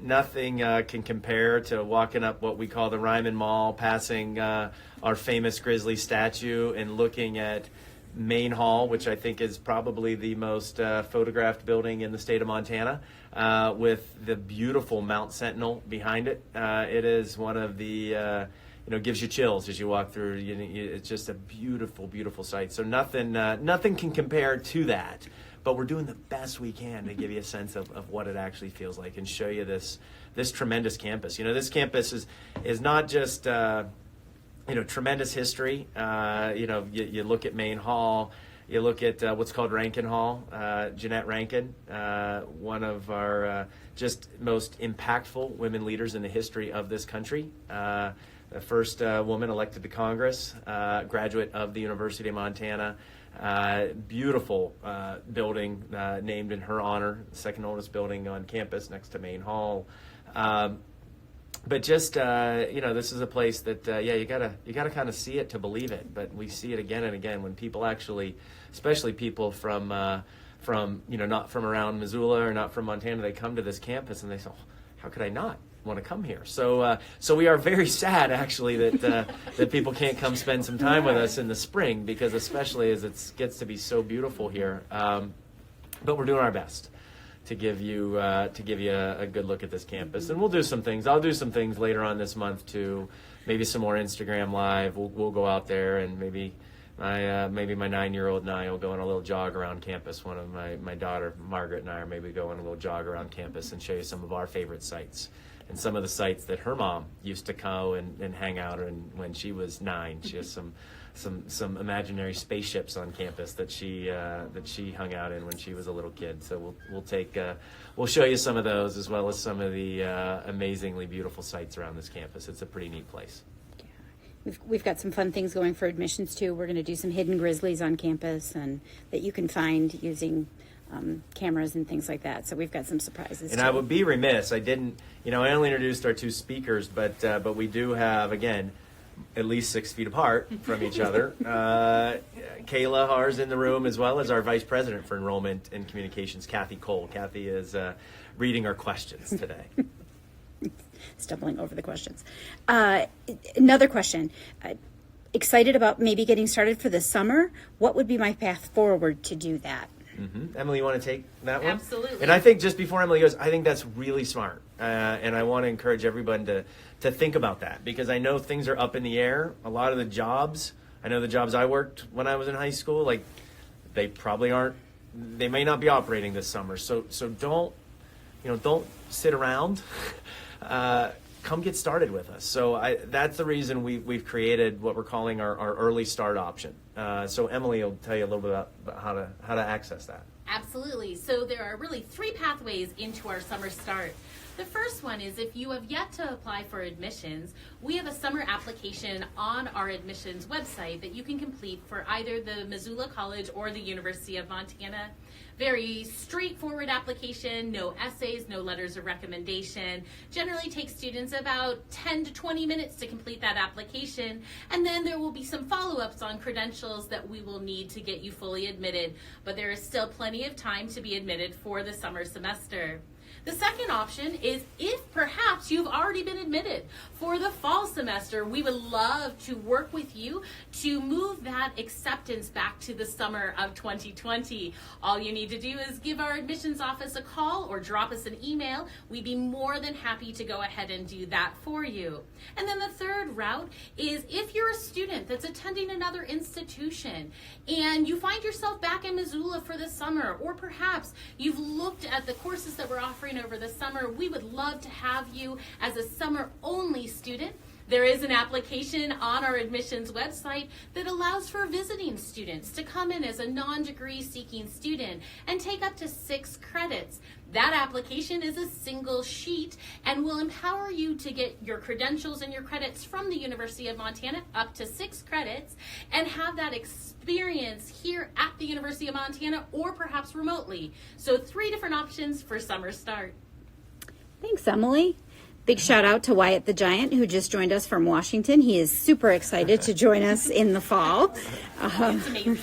[SPEAKER 1] nothing can compare to walking up what we call the Ryman Mall, passing our famous Grizzly statue, and looking at Main Hall, which I think is probably the most photographed building in the state of Montana, with the beautiful Mount Sentinel behind it. It is one of the, gives you chills as you walk through. It's just a beautiful, beautiful sight. So nothing can compare to that. But we're doing the best we can to give you a sense of what it actually feels like and show you this tremendous campus. This campus is not just tremendous history. You look at Main Hall, you look at what's called Rankin Hall. Jeanette Rankin, one of our just most impactful women leaders in the history of this country. The first woman elected to Congress, graduate of the University of Montana. Beautiful building named in her honor, the second oldest building on campus next to Main Hall. But just this is a place that you gotta kind of see it to believe it. But we see it again and again when people actually, especially people from from, not from around Missoula or not from Montana. They come to this campus and they say, oh, how could I not want to come here? So we are very sad, actually, that that people can't come spend some time with us in the spring, because especially as it gets to be so beautiful here. But we're doing our best to give you a good look at this campus, and we'll do some things. I'll do some things later on this month too. Maybe some more Instagram Live. We'll go out there, and maybe my 9-year-old and I will go on a little jog around campus. One of my daughter Margaret and I are maybe going a little jog around campus and show you some of our favorite sites, and some of the sites that her mom used to go and hang out in when she was 9. She has some imaginary spaceships on campus that she hung out in when she was a little kid. So we'll show you some of those, as well as some of the amazingly beautiful sites around this campus. It's a pretty neat place.
[SPEAKER 3] Yeah. We've got some fun things going for admissions too. We're going to do some hidden grizzlies on campus, and that you can find using cameras and things like that. So we've got some surprises.
[SPEAKER 1] And
[SPEAKER 3] too.
[SPEAKER 1] I would be remiss. I didn't. I only introduced our 2 speakers, but we do have, again, at least 6 feet apart from each other. Kayla Haar's in the room, as well as our Vice President for Enrollment and Communications, Kathy Cole. Kathy is reading our questions today.
[SPEAKER 3] Stumbling over the questions. Another question. Excited about maybe getting started for the summer. What would be my path forward to do that?
[SPEAKER 1] Mm-hmm. Emily, you want to take that one?
[SPEAKER 2] Absolutely.
[SPEAKER 1] And I think, just before Emily goes, I think that's really smart. And I want to encourage everyone to think about that, because I know things are up in the air. A lot of the jobs, I know the jobs I worked when I was in high school, they probably aren't, they may not be operating this summer. So don't sit around. Come get started with us. So that's the reason we've created what we're calling our early start option. So Emily will tell you a little bit about how to access that.
[SPEAKER 2] Absolutely. So there are really 3 pathways into our summer start. The first one is, if you have yet to apply for admissions, we have a summer application on our admissions website that you can complete for either the Missoula College or the University of Montana. Very straightforward application, no essays, no letters of recommendation. Generally takes students about 10 to 20 minutes to complete that application, and then there will be some follow-ups on credentials that we will need to get you fully admitted, but there is still plenty of time to be admitted for the summer semester. The second option is, if perhaps you've already been admitted for the fall semester, we would love to work with you to move that acceptance back to the summer of 2020. All you need to do is give our admissions office a call or drop us an email. We'd be more than happy to go ahead and do that for you. And then the third route is, if you're a student that's attending another institution and you find yourself back in Missoula for the summer, or perhaps you've looked at the courses that we're offering over the summer, we would love to have you as a summer-only student. There is an application on our admissions website that allows for visiting students to come in as a non-degree seeking student and take up to 6 credits. That application is a single sheet and will empower you to get your credentials and your credits from the University of Montana, up to 6 credits, and have that experience here at the University of Montana, or perhaps remotely. So 3 different options for summer start.
[SPEAKER 3] Thanks, Emily. Big shout out to Wyatt the Giant, who just joined us from Washington. He is super excited to join us in the fall.
[SPEAKER 2] It's amazing.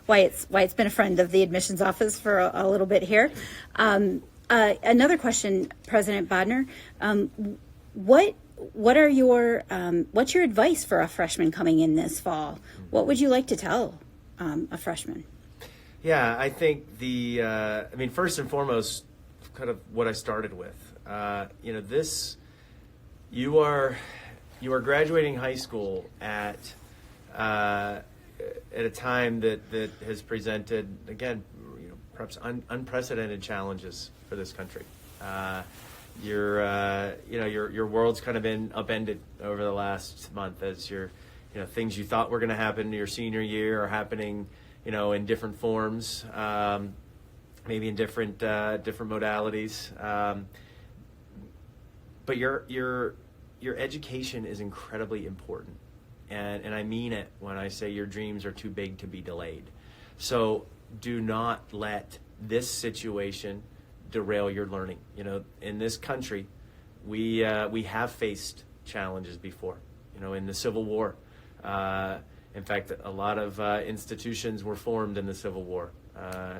[SPEAKER 3] Wyatt's been a friend of the admissions office for a little bit here. Another question, President Bodnar. What's your advice for a freshman coming in this fall? What would you like to tell a freshman?
[SPEAKER 1] Yeah, I think first and foremost, kind of what I started with. You are graduating high school at a time that has presented, again, perhaps unprecedented challenges for this country. Your world's kind of been upended over the last month, as things you thought were going to happen your senior year are happening, in different forms. Maybe in different modalities, but your education is incredibly important, and I mean it when I say your dreams are too big to be delayed. So do not let this situation derail your learning. In this country, we have faced challenges before. In the Civil War, In fact, a lot of institutions were formed in the Civil War.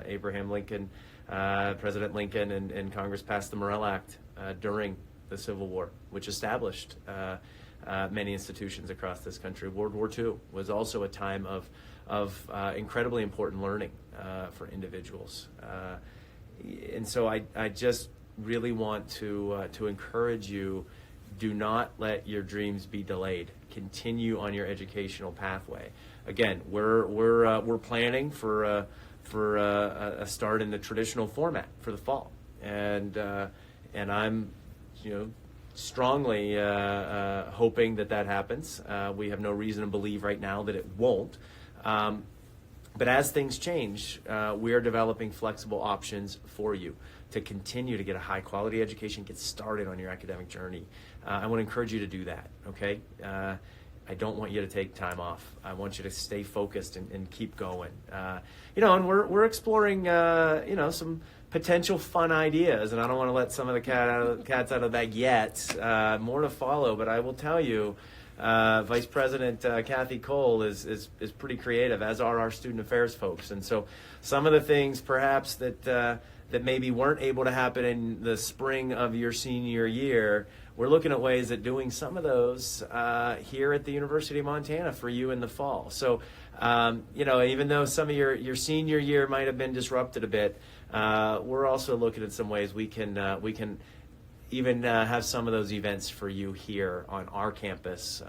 [SPEAKER 1] Abraham Lincoln, President Lincoln, and Congress passed the Morrill Act during the Civil War, which established many institutions across this country. World War II was also a time of incredibly important learning for individuals. And so I just really want to encourage you, do not let your dreams be delayed. Continue on your educational pathway. Again, we're planning for a start in the traditional format for the fall, and I'm strongly hoping that happens. We have no reason to believe right now that it won't. But as things change, we are developing flexible options for you to continue to get a high quality education, get started on your academic journey. I want to encourage you to do that, okay? I don't want you to take time off. I want you to stay focused and keep going. And we're exploring, some potential fun ideas, and I don't want to let some of the cats out of the bag yet. More to follow, but I will tell you, Vice President Kathy Cole is pretty creative, as are our student affairs folks. And so some of the things perhaps that maybe weren't able to happen in the spring of your senior year, we're looking at ways at doing some of those here at the University of Montana for you in the fall. So, even though some of your senior year might have been disrupted a bit, we're also looking at some ways we can even have some of those events for you here on our campus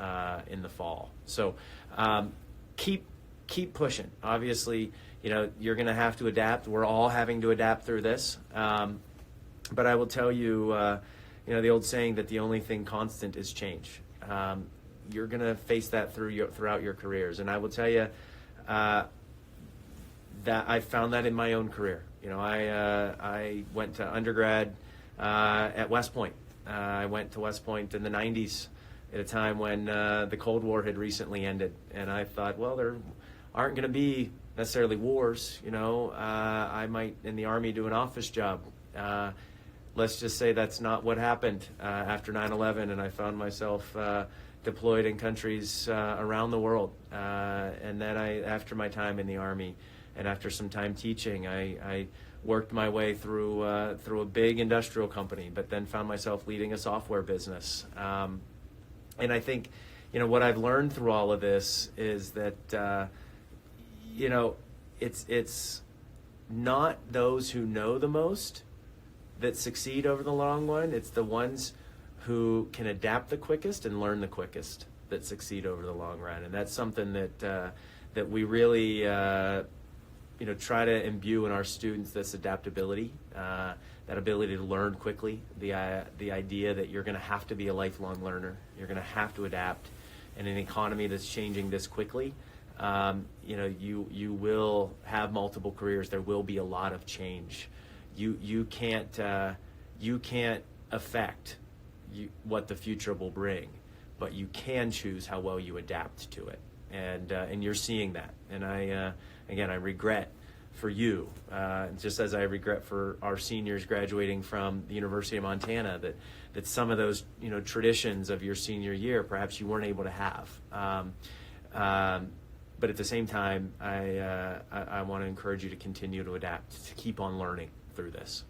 [SPEAKER 1] in the fall. So keep pushing. Obviously, you're going to have to adapt. We're all having to adapt through this. But I will tell you, the old saying that the only thing constant is change. You're going to face that throughout your careers. And I will tell you that I found that in my own career. I went to undergrad at West Point. I went to West Point in the 90s at a time when the Cold War had recently ended. And I thought, well, there aren't going to be necessarily wars. I might in the Army do an office job. Let's just say that's not what happened after 9/11, and I found myself deployed in countries around the world. And then after my time in the Army and after some time teaching, I worked my way through a big industrial company, but then found myself leading a software business. And I think, what I've learned through all of this is that, it's not those who know the most that succeed over the long run. It's the ones who can adapt the quickest and learn the quickest that succeed over the long run. And that's something that we really try to imbue in our students, this adaptability, that ability to learn quickly, the idea that you're going to have to be a lifelong learner. You're going to have to adapt in an economy that's changing this quickly. You will have multiple careers. There will be a lot of change. You can't affect what the future will bring, but you can choose how well you adapt to it, and you're seeing that. And I regret for you, just as I regret for our seniors graduating from the University of Montana, that some of those traditions of your senior year perhaps you weren't able to have. But at the same time, I want to encourage you to continue to adapt, to keep on learning through this.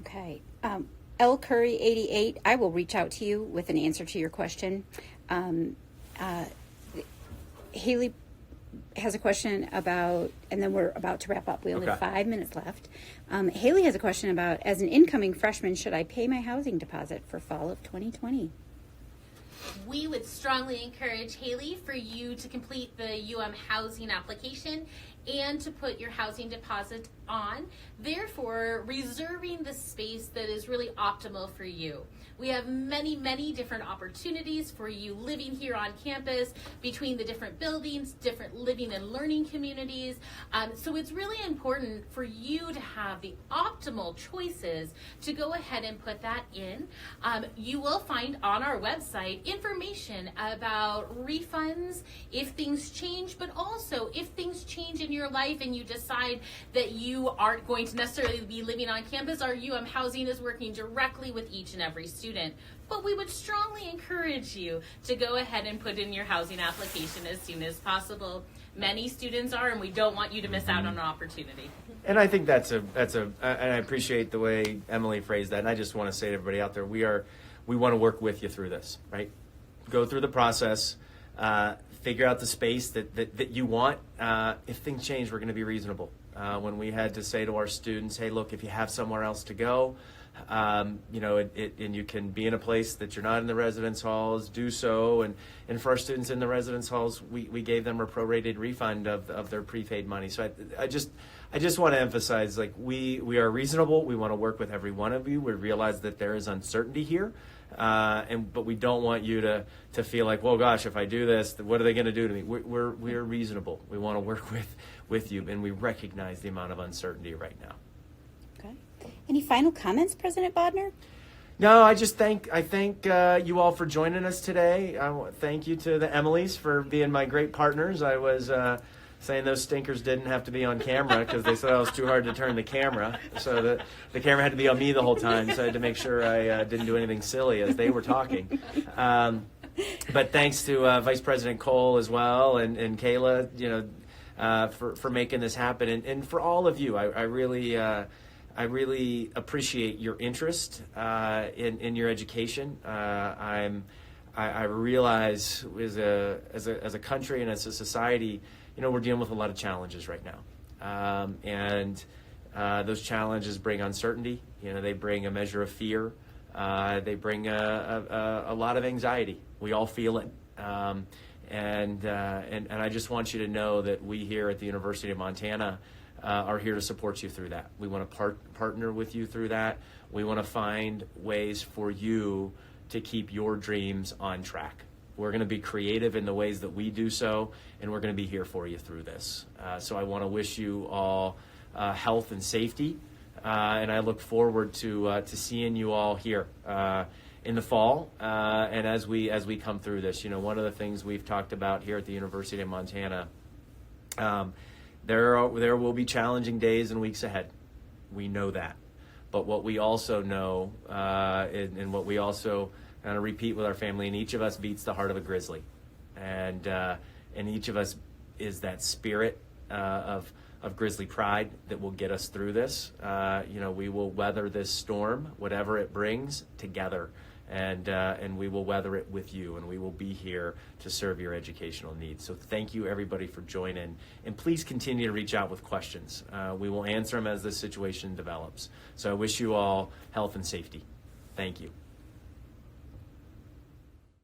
[SPEAKER 3] Okay. L. Curry 88, I will reach out to you with an answer to your question. Haley has a question about, and then we're about to wrap up. We only have 5 minutes left. Haley has a question about, as an incoming freshman, should I pay my housing deposit for fall of 2020?
[SPEAKER 2] We would strongly encourage, Haley, for you to complete the housing application and to put your housing deposit on, therefore reserving the space that is really optimal for you. We have many, many different opportunities for you living here on campus, between the different buildings, different living and learning communities. So it's really important for you to have the optimal choices to go ahead and put that in. You will find on our website information about refunds if things change, but also if things change in your your life and you decide that you aren't going to necessarily be living on campus, our Housing is working directly with each and every student. But we would strongly encourage you to go ahead and put in your housing application as soon as possible. Many students are, and we don't want you to miss out on an opportunity.
[SPEAKER 1] And I think and I appreciate the way Emily phrased that. And I just want to say to everybody out there, we want to work with you through this, right? Go through the process, figure out the space that you want. If things change, we're going to be reasonable. When we had to say to our students, hey, look, if you have somewhere else to go, and you can be in a place that you're not in the residence halls, do so. And for our students in the residence halls, we gave them a prorated refund of their prepaid money. So I just want to emphasize, like, we are reasonable. We want to work with every one of you. We realize that there is uncertainty here, but we don't want you to feel like, well, gosh, if I do this, what are they going to do to me? We're reasonable. We want to work with you, and we recognize the amount of uncertainty right now.
[SPEAKER 3] Okay. Any final comments, President Bodnar?
[SPEAKER 1] No, I thank you all for joining us today. Thank you to the Emilys for being my great partners. I was saying those stinkers didn't have to be on camera because they said I was too hard to turn the camera. So the camera had to be on me the whole time, so I had to make sure I didn't do anything silly as they were talking. But thanks to Vice President Cole as well and Kayla, for making this happen. And for all of you, I really appreciate your interest in your education. I realize as a country and as a society, we're dealing with a lot of challenges right now, and those challenges bring uncertainty. They bring a measure of fear. They bring a lot of anxiety. We all feel it, and I just want you to know that we here at the University of Montana are here to support you through that. We want to partner with you through that. We want to find ways for you to keep your dreams on track. We're going to be creative in the ways that we do so, and we're going to be here for you through this. So I want to wish you all health and safety, and I look forward to seeing you all here in the fall, and as we come through this. One of the things we've talked about here at the University of Montana, there will be challenging days and weeks ahead. We know that. But what we also know, and what we also kind of repeat with our family, and each of us beats the heart of a grizzly. And each of us is that spirit of grizzly pride that will get us through this. We will weather this storm, whatever it brings, together. And we will weather it with you, and we will be here to serve your educational needs. So thank you, everybody, for joining, and please continue to reach out with questions. We will answer them as the situation develops. So I wish you all health and safety. Thank you.